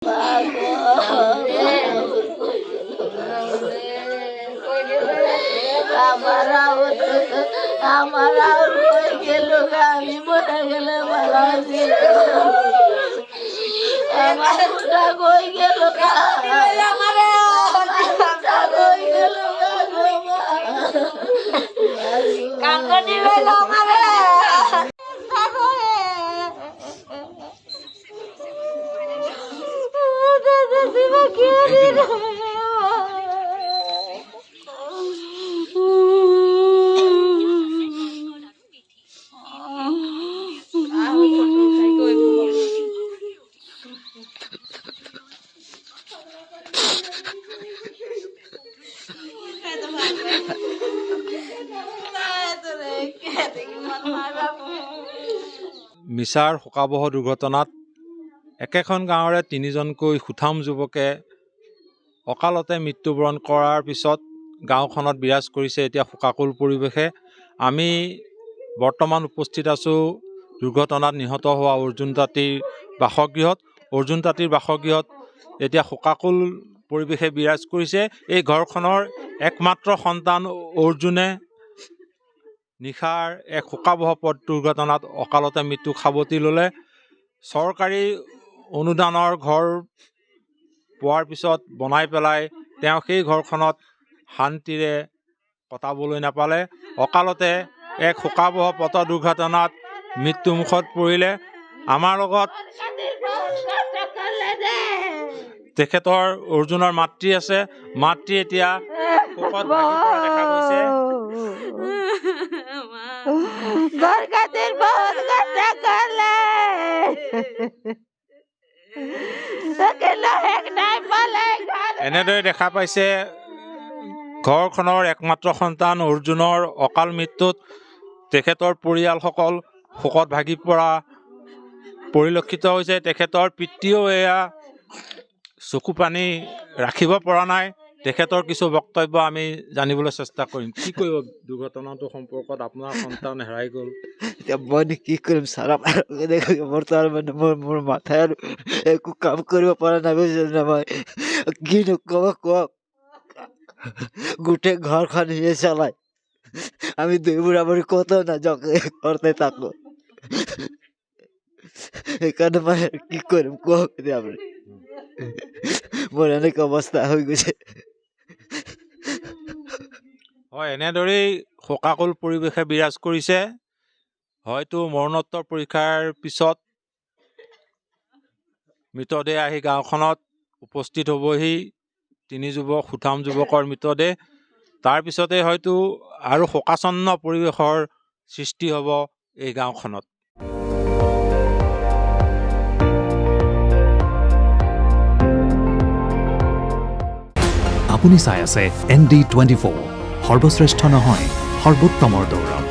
আমাৰ আৰ হয়ে গেল আমি মৰে গেলে ভালো আছি আমাৰ হয়ে গেল মিছাৰ শোকাবহ দুৰ্ঘটনাত একেখন গাঁৱৰে তিনিজনকৈ সুঠাম যুৱকে অকালতে মৃত্যুবৰণ কৰাৰ পিছত গাঁওখনত বিৰাজ কৰিছে এতিয়া শোকাকুল পৰিৱেশে। আমি বৰ্তমান উপস্থিত আছোঁ দুৰ্ঘটনাত নিহত হোৱা অৰ্জুন তাঁতীৰ বাসগৃহত। অৰ্জুন তাঁতীৰ বাসগৃহত এতিয়া শোকাকুল পৰিৱেশে বিৰাজ কৰিছে। এই ঘৰখনৰ একমাত্ৰ সন্তান অৰ্জুনে নিশাৰ এক শোকাবহ পথ দুৰ্ঘটনাত অকালতে মৃত্যু সাৱটি ল'লে। চৰকাৰী অনুদানৰ ঘৰ পোৱাৰ পিছত বনাই পেলাই তেওঁ সেই ঘৰখনত শান্তিৰে কটাবলৈ নাপালে। অকালতে এক শোকাবহ পথ দুৰ্ঘটনাত মৃত্যুমুখত পৰিলে। আমাৰ লগত তেখেতৰ অৰ্জুনৰ মাতৃ আছে। মাতৃ এতিয়া শোকত ভাগি পৰা দেখা গৈছে। এনেদৰে দেখা পাইছে ঘৰখনৰ একমাত্ৰ সন্তান অৰ্জুনৰ অকাল মৃত্যুত তেখেতৰ পৰিয়ালসকল শোকত ভাগি পৰা পৰিলক্ষিত হৈছে। তেখেতৰ পিতৃও এয়া চকু পানী ৰাখিব পৰা নাই। তেখেতৰ কিছু বক্তব্য আমি জানিবলৈ চেষ্টা কৰিম। কি কৰিব দুৰ্ঘটনাটো সম্পৰ্কত? আপোনাৰ সন্তান হেৰাই গ'ল। এতিয়া মই কি কৰিম ছাৰ, মোৰ তাৰ মানে মোৰ মাথাই আৰু একো কাম কৰিব পৰা নাই বুজিছে। মই কিনো ক'ব কওক, গোটেই ঘৰখন সিয়ে চলায়। আমি দুই বুঢ়া বুঢ়ী কতো নাযাওঁ, ঘৰতে থাকো। সেইকাৰণে মই কি কৰিম কওক এতিয়া আপুনি। মোৰ এনেকুৱা অৱস্থা হৈ গৈছে। হয়, এনেদৰেই শোকাকুল পৰিৱেশে বিৰাজ কৰিছে। হয়তো মৰণোত্তৰ পৰীক্ষাৰ পিছত মৃতদেহ আহি গাঁওখনত উপস্থিত হ'বহি। তিনি যুৱক সুঠাম যুৱকৰ মৃতদেহ। তাৰপিছতে হয়তো আৰু শোকাচন্ন পৰিৱেশৰ সৃষ্টি হ'ব এই গাঁওখনত। আপুনি চাই আছে ND24, সৰ্বশ্ৰেষ্ঠ নহয় সৰ্বোত্তমৰ দৌৰত।